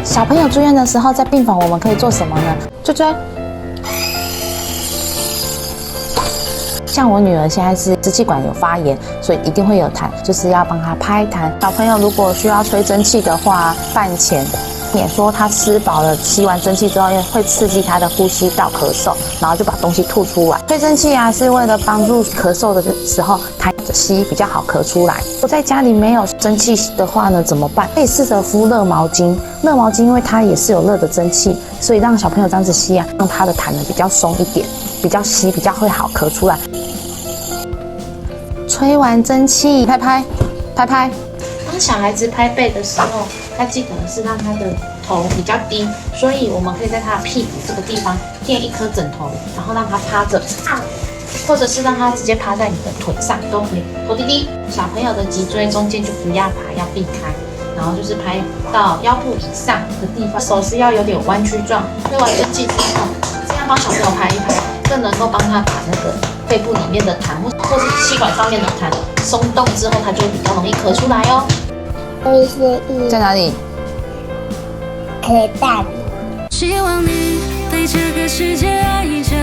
小朋友住院的时候，在病房我们可以做什么呢？追追。像我女儿现在是支气管有发炎，所以一定会有痰，就是要帮她拍痰。小朋友如果需要吹蒸汽的话，饭前免说他吃饱了，吸完蒸汽之后会刺激他的呼吸道咳嗽，然后就把东西吐出来。吹蒸汽啊，是为了帮助咳嗽的时候痰吸比较好咳出来。如果在家里没有蒸汽的话呢，怎么办？可以试着敷热毛巾。热毛巾因为它也是有热的蒸汽，所以让小朋友这样子吸啊，让他的痰呢比较松一点，比较吸比较会好咳出来。吹完蒸汽，拍拍，拍拍。当小孩子拍背的时候，他记得是让他的头比较低，所以我们可以在他的屁股这个地方垫一颗枕头，然后让他趴着，或者是让他直接趴在你的腿上都可以。头低低，小朋友的脊椎中间就不要爬，要避开，然后就是拍到腰部以上的地方，手是要有点弯曲状。吹完蒸汽之后，这样帮小朋友拍一拍，更能够帮他把那个肺部里面的痰或是气管上面的痰松动之后，它就比较容易咳出来哦。在哪里？可以大。希望你对这个世界爱着。